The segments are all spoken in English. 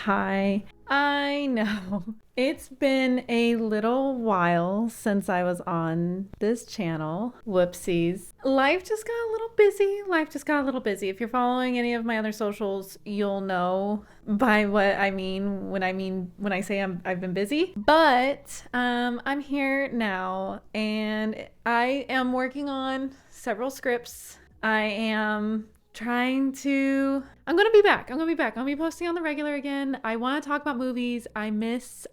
Hi. I know. It's been a little while since I was on this channel. Whoopsies. Life just got a little busy. If you're following any of my other socials, you'll know by what I mean when I say I've been busy. But I'm here now and I am working on several scripts. I'm gonna be back. I'm gonna be posting on the regular again. I want to talk about movies. I miss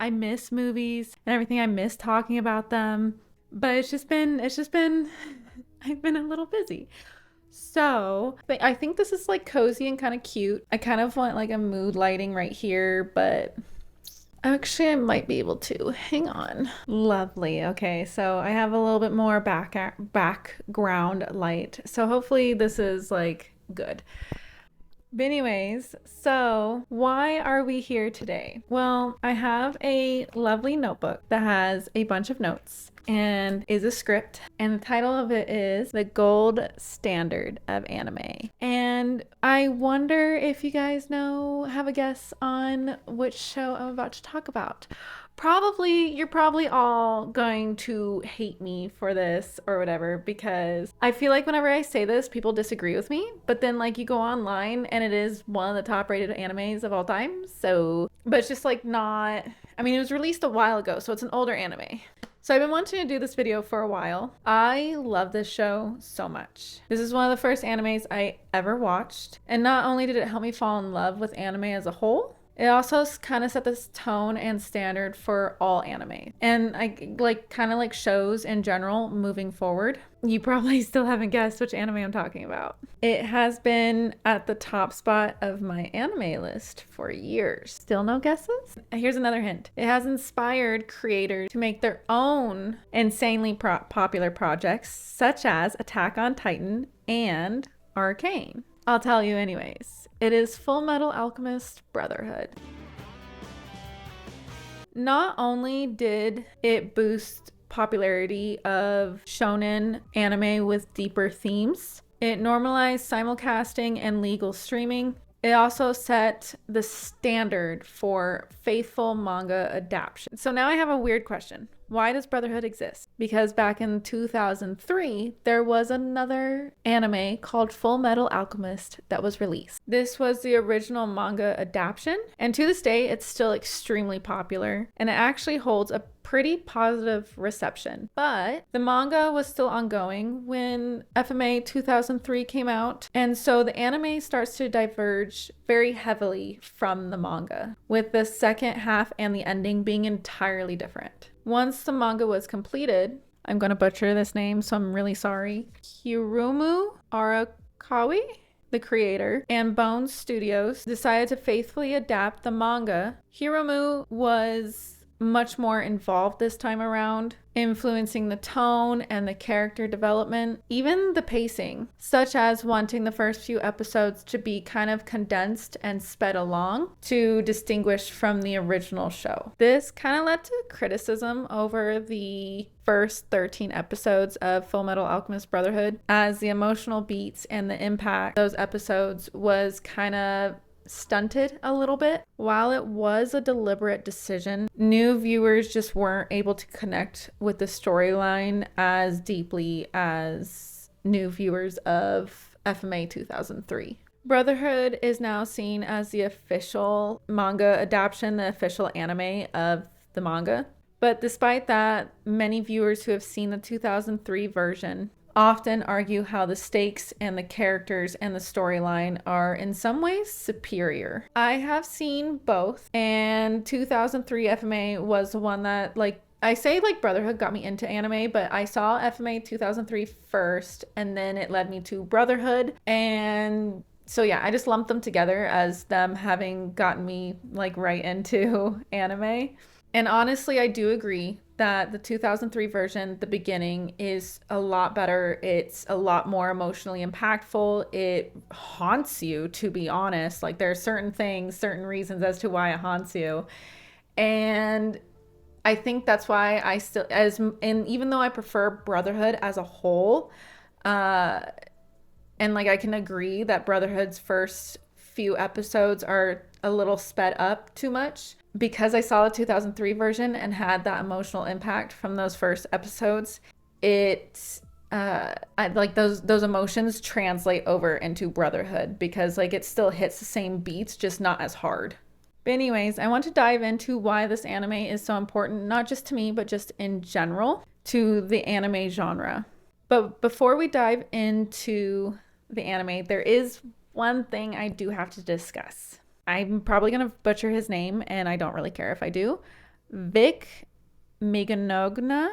movies and everything. I miss talking about them. But it's just been I've been a little busy. So I think this is like cozy and kind of cute. I kind of want like a mood lighting right here, but actually I might be able to. Hang on. Lovely. Okay, so I have a little bit more background light. So hopefully this is like good. But anyways, so why are we here today? Well, I have a lovely notebook that has a bunch of notes and is a script, and the title of it is The Gold Standard of Anime. And I wonder if you guys have a guess on which show I'm about to talk about. You're probably all going to hate me for this or whatever, because I feel like whenever I say this, people disagree with me. But then like you go online and it is one of the top rated animes of all time. So, but it's just like not, I mean, it was released a while ago, so it's an older anime. So I've been wanting to do this video for a while. I love this show so much. This is one of the first animes I ever watched. And not only did it help me fall in love with anime as a whole, it also kind of set this tone and standard for all anime. And I like kind of like shows in general moving forward. You probably still haven't guessed which anime I'm talking about. It has been at the top spot of my anime list for years. Still no guesses? Here's another hint. It has inspired creators to make their own insanely popular projects, such as Attack on Titan and Arcane. I'll tell you anyways. It is Fullmetal Alchemist Brotherhood. Not only did it boost popularity of shonen anime with deeper themes, it normalized simulcasting and legal streaming. It also set the standard for faithful manga adaptation. So now I have a weird question. Why does Brotherhood exist? Because back in 2003, there was another anime called Fullmetal Alchemist that was released. This was the original manga adaptation, and to this day, it's still extremely popular, and it actually holds a pretty positive reception. But the manga was still ongoing when FMA 2003 came out, and so the anime starts to diverge very heavily from the manga, with the second half and the ending being entirely different. Once the manga was completed, I'm going to butcher this name, so I'm really sorry. Hiromu Arakawa, the creator, and Bones Studios decided to faithfully adapt the manga. Hiromu was much more involved this time around, influencing the tone and the character development, even the pacing, such as wanting the first few episodes to be kind of condensed and sped along to distinguish from the original show. This kind of led to criticism over the first 13 episodes of Fullmetal Alchemist Brotherhood, as the emotional beats and the impact of those episodes was kind of stunted a little bit. While it was a deliberate decision, new viewers just weren't able to connect with the storyline as deeply as new viewers of FMA 2003. Brotherhood is now seen as the official manga adaptation, the official anime of the manga. But despite that, many viewers who have seen the 2003 version often argue how the stakes and the characters and the storyline are in some ways superior. I have seen both, and 2003 FMA was the one that, like, I say like Brotherhood got me into anime, but I saw FMA 2003 first, and then it led me to Brotherhood. And so yeah, I just lumped them together as them having gotten me like right into anime. And honestly, I do agree that the 2003 version, the beginning, is a lot better. It's a lot more emotionally impactful. It haunts you, to be honest. Like, there are certain things, certain reasons as to why it haunts you. And I think that's why I still, and even though I prefer Brotherhood as a whole, and like I can agree that Brotherhood's first few episodes are a little sped up too much. Because I saw the 2003 version and had that emotional impact from those first episodes, like those emotions translate over into Brotherhood, because like it still hits the same beats, just not as hard. But anyways, I want to dive into why this anime is so important, not just to me, but just in general to the anime genre. But before we dive into the anime, there is one thing I do have to discuss. I'm probably going to butcher his name, and I don't really care if I do. Vic Mignogna,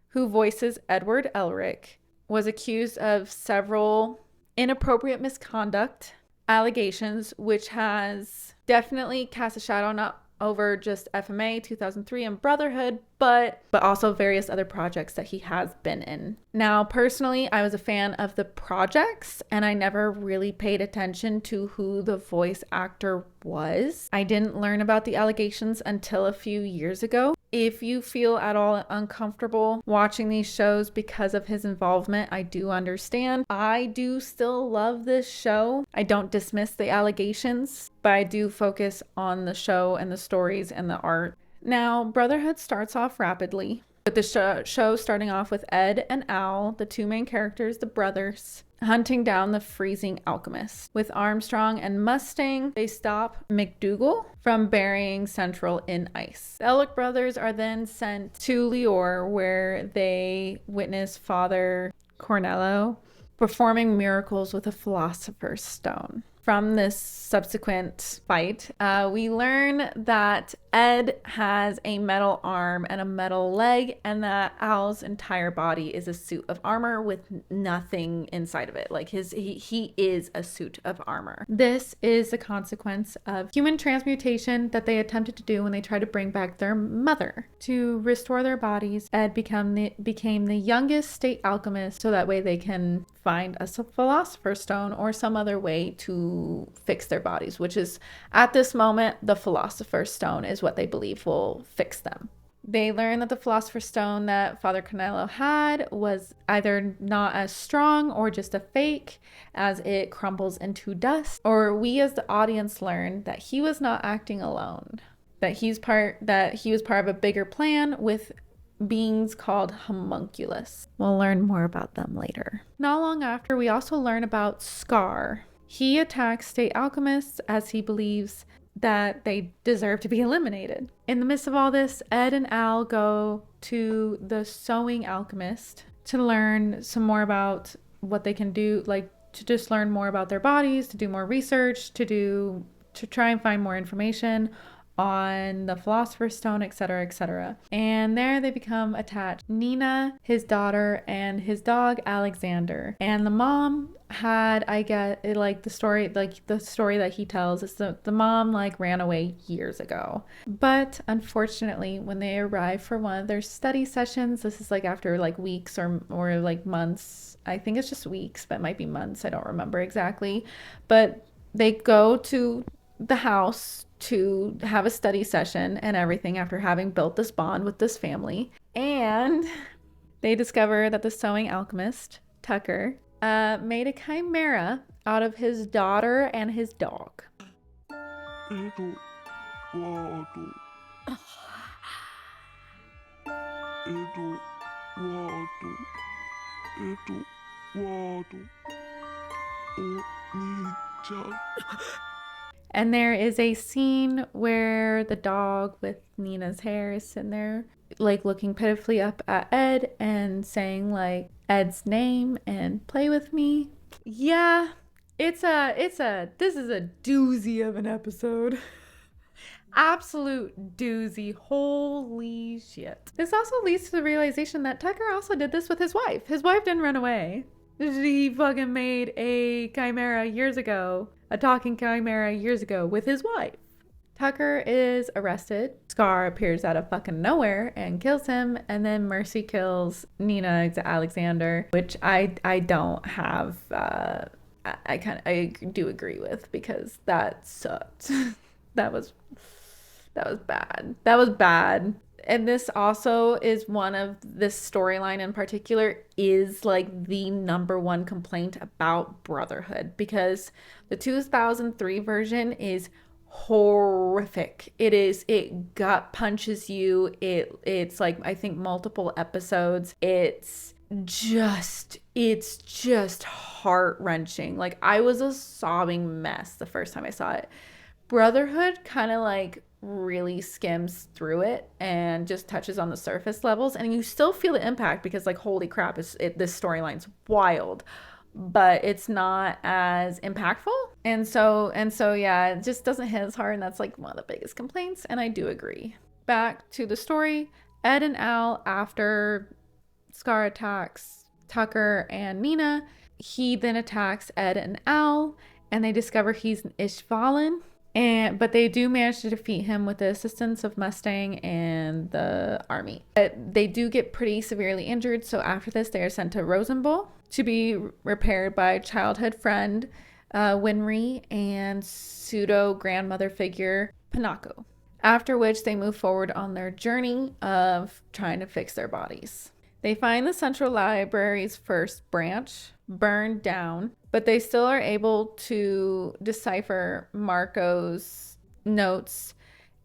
who voices Edward Elric, was accused of several inappropriate misconduct allegations, which has definitely cast a shadow not over just FMA 2003 and Brotherhood, but also various other projects that he has been in. Now, personally, I was a fan of the projects, and I never really paid attention to who the voice actor was. I didn't learn about the allegations until a few years ago. If you feel at all uncomfortable watching these shows because of his involvement, I do understand. I do still love this show. I don't dismiss the allegations, but I do focus on the show and the stories and the art. Now, Brotherhood starts off rapidly, with the show starting off with Ed and Al, the two main characters, the brothers, hunting down the freezing alchemist. With Armstrong and Mustang, they stop McDougal from burying Central in ice. The Elric brothers are then sent to Lior, where they witness Father Cornello performing miracles with a philosopher's stone. From this subsequent fight, we learn that Ed has a metal arm and a metal leg, and that Al's entire body is a suit of armor with nothing inside of it. Like he is a suit of armor. This is the consequence of human transmutation that they attempted to do when they tried to bring back their mother. To restore their bodies, Ed became the youngest state alchemist, so that way they can find a philosopher's stone or some other way to fix their bodies, which is at this moment the philosopher's stone is what they believe will fix them. They learn that the philosopher's stone that Father Cornello had was either not as strong or just a fake, as it crumbles into dust. Or we as the audience learn that he was not acting alone, that he was part of a bigger plan with beings called homunculus. We'll learn more about them later. Not long after, we also learn about Scar. He attacks state alchemists as he believes that they deserve to be eliminated. In the midst of all this, Ed and Al go to the sewing alchemist to learn some more about what they can do, like to just learn more about their bodies, to do more research, to try and find more information on the philosopher's stone, etc., etc. And there they become attached. Nina, his daughter, and his dog Alexander. And the mom had, I get it, like the story that he tells is the mom like ran away years ago. But unfortunately, when they arrive for one of their study sessions, this is like after like weeks or like months. I think it's just weeks, but it might be months. I don't remember exactly. But they go to the house to have a study session and everything after having built this bond with this family. And they discover that the sewing alchemist, Tucker, made a chimera out of his daughter and his dog. And there is a scene where the dog with Nina's hair is sitting there, like looking pitifully up at Ed and saying like Ed's name and play with me. Yeah, this is a doozy of an episode. Absolute doozy. Holy shit. This also leads to the realization that Tucker also did this with his wife. His wife didn't run away. He fucking made a chimera years ago. A talking chimera years ago with his wife. Tucker is arrested. Scar appears out of fucking nowhere and kills him. And then Mercy kills Nina Alexander, which I don't have, I do agree with, because that sucked. That was bad. That was bad. And this also is one of this storyline in particular is like the number one complaint about Brotherhood, because the 2003 version is horrific. It gut punches you. It's like, I think, multiple episodes. It's just heart-wrenching. Like, I was a sobbing mess the first time I saw it. Brotherhood kind of like really skims through it and just touches on the surface levels, and you still feel the impact because, like, holy crap, this storyline's wild, but it's not as impactful. And so yeah, it just doesn't hit as hard, and that's like one of the biggest complaints, and I do agree. Back to the story. Ed and Al, after Scar attacks Tucker and Nina, he then attacks Ed and Al, and they discover he's an Ishvalan. But they do manage to defeat him with the assistance of Mustang and the army. But they do get pretty severely injured, so after this they are sent to Rosenbol to be repaired by childhood friend Winry and pseudo grandmother figure Pinako. After which they move forward on their journey of trying to fix their bodies. They find the Central Library's first branch burned down, but they still are able to decipher Marco's notes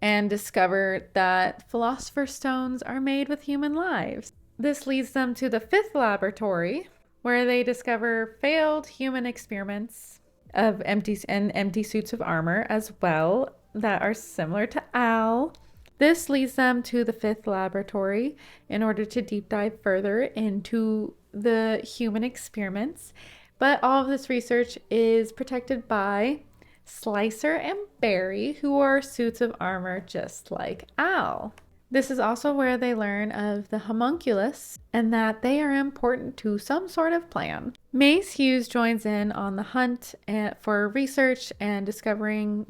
and discover that Philosopher's Stones are made with human lives. This leads them to the 5th laboratory, where they discover failed human experiments of empty suits of armor as well that are similar to Al. This leads them to the 5th laboratory in order to deep dive further into the human experiments. But all of this research is protected by Slicer and Barry, who are suits of armor just like Al. This is also where they learn of the homunculus and that they are important to some sort of plan. Mace Hughes joins in on the hunt for research and discovering,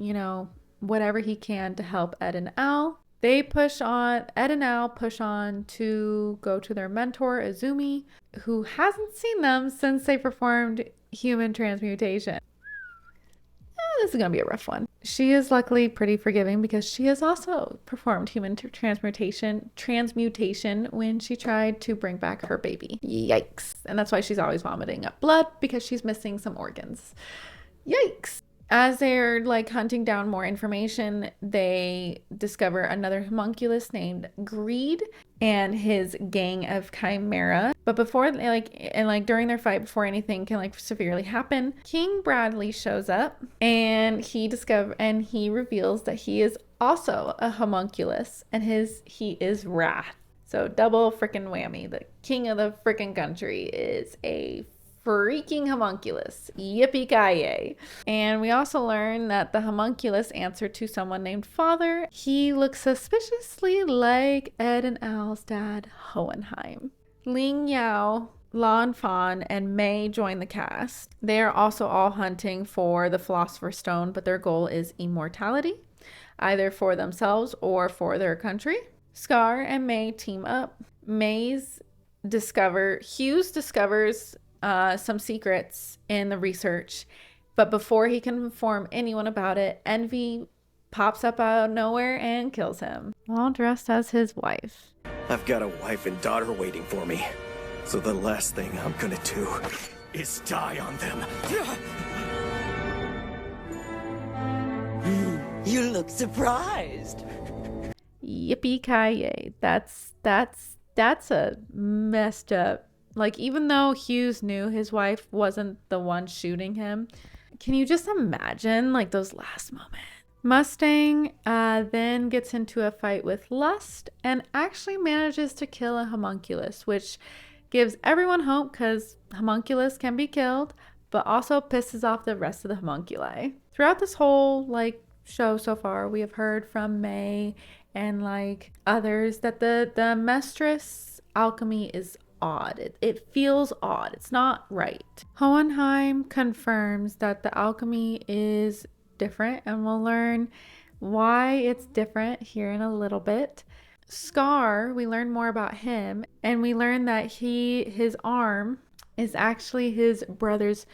whatever he can to help Ed and Al. Ed and Al push on to go to their mentor, Izumi, who hasn't seen them since they performed human transmutation. This is going to be a rough one. She is luckily pretty forgiving because she has also performed human transmutation when she tried to bring back her baby. Yikes. And that's why she's always vomiting up blood, because she's missing some organs. Yikes. As they're hunting down more information, they discover another homunculus named Greed and his gang of Chimera. But before during their fight, before anything can severely happen, King Bradley shows up and he reveals that he is also a homunculus and he is Wrath. So double freaking whammy. The king of the freaking country is a freaking homunculus. Yippee-ki-yay. And we also learn that the homunculus answered to someone named Father. He looks suspiciously like Ed and Al's dad, Hohenheim. Ling Yao, Lan Fan, and Mei join the cast. They are also all hunting for the Philosopher's Stone, but their goal is immortality, either for themselves or for their country. Scar and Mei team up. Hughes discovers some secrets in the research, but before he can inform anyone about it, Envy pops up out of nowhere and kills him, all dressed as his wife. I've got a wife and daughter waiting for me, so the last thing I'm gonna do is die on them. You look surprised. Yippee-ki-yay. That's a messed up. Even though Hughes knew his wife wasn't the one shooting him, can you just imagine those last moments? Mustang then gets into a fight with Lust and actually manages to kill a homunculus, which gives everyone hope because homunculus can be killed, but also pisses off the rest of the homunculi. Throughout this whole show so far, we have heard from May and others that the Mestress alchemy is odd. It feels odd. It's not right. Hohenheim confirms that the alchemy is different, and we'll learn why it's different here in a little bit. Scar, we learn more about him, and we learn that his arm is actually his brother's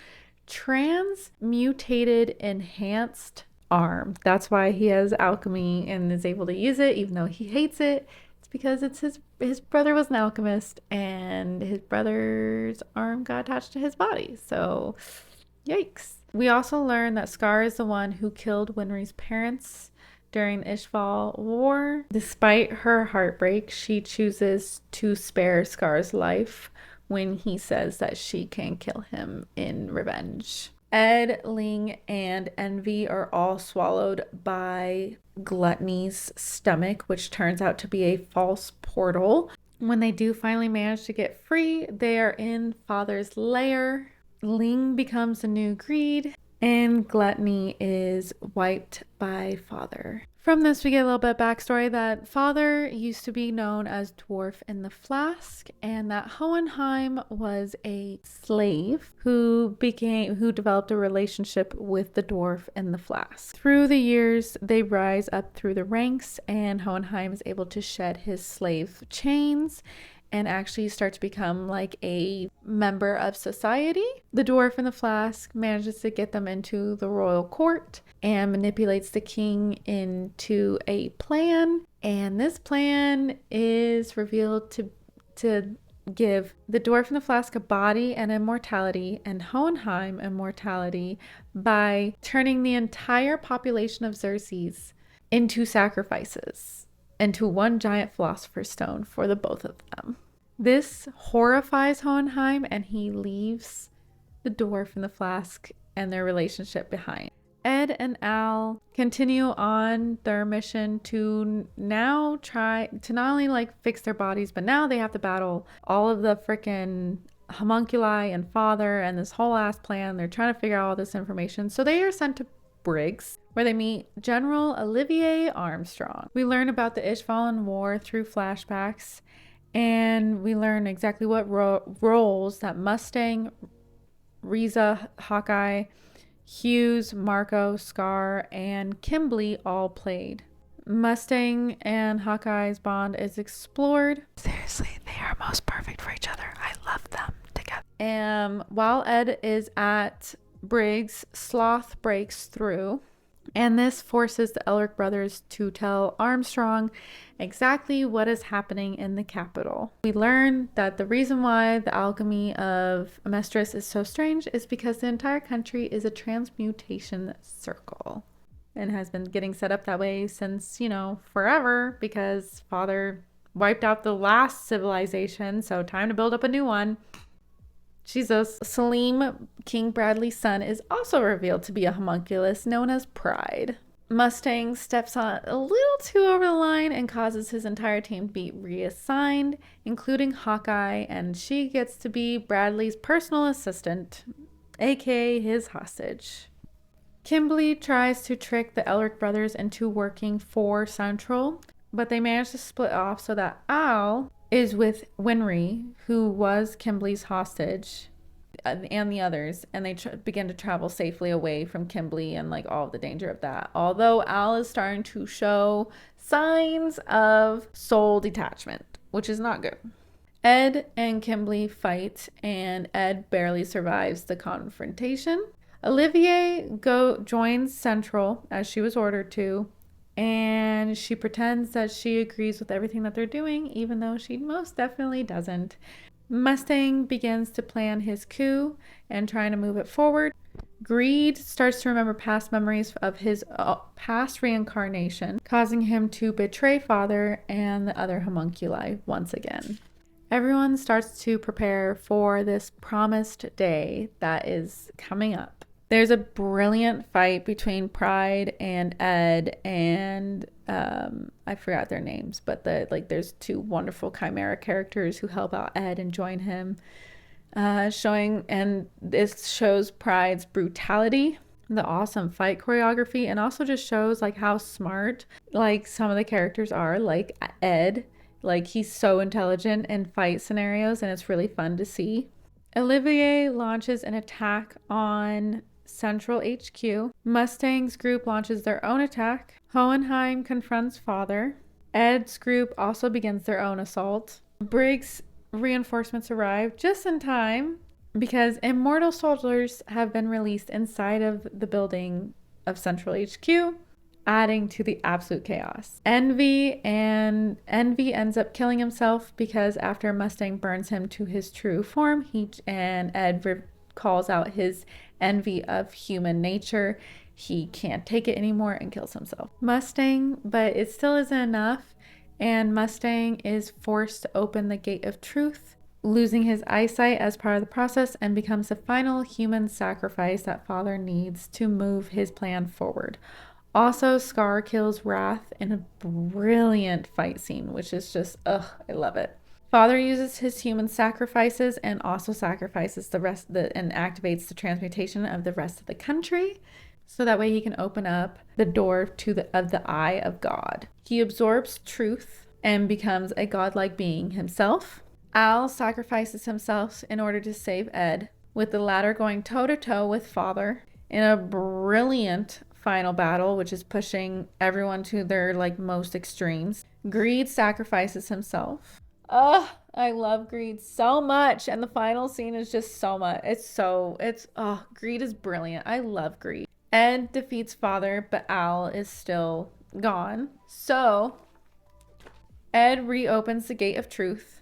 transmutated enhanced arm. That's why he has alchemy and is able to use it even though he hates it. Because it's his brother was an alchemist and his brother's arm got attached to his body. So, yikes. We also learn that Scar is the one who killed Winry's parents during the Ishval War. Despite her heartbreak, she chooses to spare Scar's life when he says that she can kill him in revenge. Ed, Ling, and Envy are all swallowed by Gluttony's stomach, which turns out to be a false portal. When they do finally manage to get free, they are in Father's lair. Ling becomes the new Greed, and Gluttony is wiped by Father. From this, we get a little bit of backstory that Father used to be known as Dwarf in the Flask, and that Hohenheim was a slave who developed a relationship with the Dwarf in the Flask. Through the years, they rise up through the ranks, and Hohenheim is able to shed his slave chains and actually start to become like a member of society. The Dwarf in the Flask manages to get them into the royal court and manipulates the king into a plan. And this plan is revealed to give the Dwarf in the Flask a body and immortality, and Hohenheim immortality, by turning the entire population of Xerxes into sacrifices, into one giant philosopher's stone for the both of them. This horrifies Hohenheim, and he leaves the Dwarf in the Flask and their relationship behind. Ed and Al continue on their mission to now try to not only like fix their bodies, but now they have to battle all of the freaking homunculi and Father and this whole ass plan. They're trying to figure out all this information. So they are sent to Briggs, where they meet General Olivier Armstrong. We learn about the Ishvalan War through flashbacks, and we learn exactly what roles that Mustang, Riza, Hawkeye, Hughes, Marco, Scar, and Kimberly all played. Mustang and Hawkeye's bond is explored. Seriously, they are most perfect for each other. I love them together. While Ed is at Briggs, Sloth breaks through, and this forces the Elric brothers to tell Armstrong exactly what is happening in the capital. We learn that the reason why the alchemy of Amestris is so strange is because the entire country is a transmutation circle and has been getting set up that way since, forever, because Father wiped out the last civilization, so time to build up a new one. Jesus. Salim, King Bradley's son, is also revealed to be a homunculus known as Pride. Mustang steps on a little too over the line and causes his entire team to be reassigned, including Hawkeye, and she gets to be Bradley's personal assistant, aka his hostage. Kimberly tries to trick the Elric brothers into working for Central, but they manage to split off so that Al is with Winry, who was Kimberly's hostage, and the others, and they begin to travel safely away from Kimberly and like all of the danger of that. Although Al is starting to show signs of soul detachment, which is not good. Ed and Kimberly fight, and Ed barely survives the confrontation. Olivier joins Central as she was ordered to, and she pretends that she agrees with everything that they're doing, even though she most definitely doesn't. Mustang begins to plan his coup and trying to move it forward. Greed starts to remember past memories of his past reincarnation, causing him to betray Father and the other homunculi once again. Everyone starts to prepare for this promised day that is coming up. There's a brilliant fight between Pride and Ed, and I forgot their names, but there's two wonderful chimera characters who help out Ed and join him, and this shows Pride's brutality, the awesome fight choreography, and also just shows like how smart like some of the characters are, like Ed. Like, he's so intelligent in fight scenarios, and it's really fun to see. Olivier launches an attack on Central HQ. Mustang's group launches their own attack. Hohenheim confronts Father. Ed's group also begins their own assault. Briggs' reinforcements arrive just in time because immortal soldiers have been released inside of the building of Central HQ, adding to the absolute chaos. Envy ends up killing himself because after Mustang burns him to his true form, he and Ed calls out his envy of human nature. He can't take it anymore and kills himself. Mustang, but it still isn't enough, and Mustang is forced to open the gate of truth, losing his eyesight as part of the process, and becomes the final human sacrifice that Father needs to move his plan forward. Also, Scar kills Wrath in a brilliant fight scene, which is just, ugh, I love it. Father uses his human sacrifices and also sacrifices and activates the transmutation of the rest of the country, so that way he can open up the door to the eye of God. He absorbs truth and becomes a godlike being himself. Al sacrifices himself in order to save Ed, with the latter going toe-to-toe with Father in a brilliant final battle, which is pushing everyone to their most extremes. Greed sacrifices himself. Oh, I love Greed so much, and the final scene is just so much. Greed is brilliant. I love Greed. Ed defeats Father, but Al is still gone. So Ed reopens the gate of truth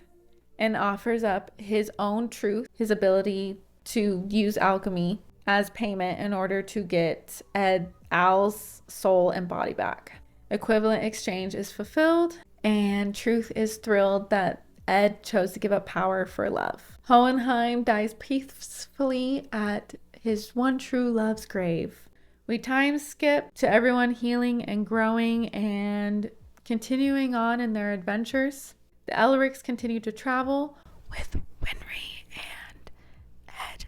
and offers up his own truth, his ability to use alchemy as payment in order to get Al's soul and body back. Equivalent exchange is fulfilled, and Truth is thrilled that Ed chose to give up power for love. Hohenheim dies peacefully at his one true love's grave. We time skip to everyone healing and growing and continuing on in their adventures. The Elrics continue to travel, with Winry and Ed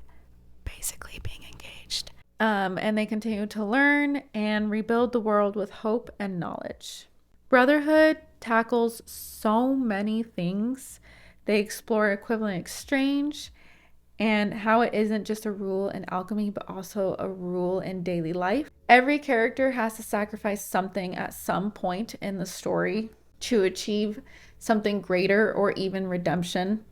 basically being engaged. And they continue to learn and rebuild the world with hope and knowledge. Brotherhood tackles so many things. They explore equivalent exchange and how it isn't just a rule in alchemy, but also a rule in daily life. Every character has to sacrifice something at some point in the story to achieve something greater or even redemption.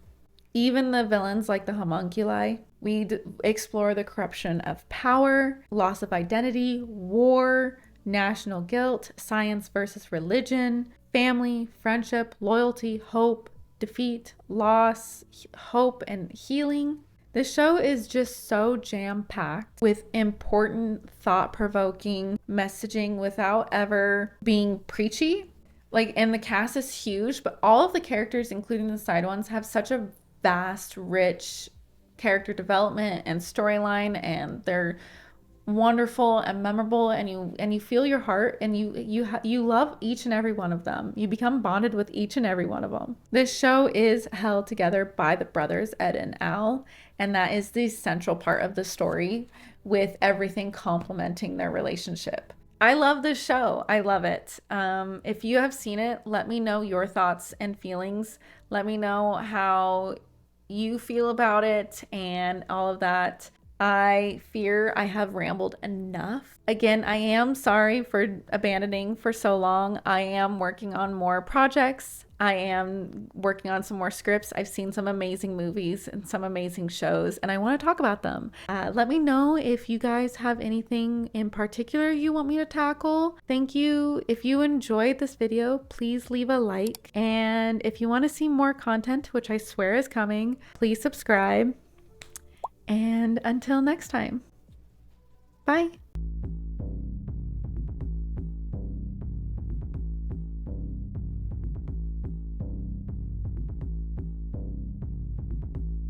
Even the villains like the homunculi, we explore the corruption of power, loss of identity, war, national guilt, science versus religion, family, friendship, loyalty, hope, defeat, loss, hope, and healing. The show is just so jam-packed with important, thought-provoking messaging without ever being preachy. And the cast is huge, but all of the characters, including the side ones, have such a vast, rich character development and storyline, and they're wonderful and memorable, and you feel your heart, and you love each and every one of them. You become bonded with each and every one of them. This show is held together by the brothers Ed and Al, and that is the central part of the story, with everything complementing their relationship. I love this show. I love it. If you have seen it, let me know your thoughts and feelings. Let me know how you feel about it and all of that. I fear I have rambled enough. Again, I am sorry for abandoning for so long. I am working on more projects. I am working on some more scripts. I've seen some amazing movies and some amazing shows, and I want to talk about them. Let me know if you guys have anything in particular you want me to tackle. Thank you. If you enjoyed this video, please leave a like. And if you want to see more content, which I swear is coming, please subscribe. And until next time, bye.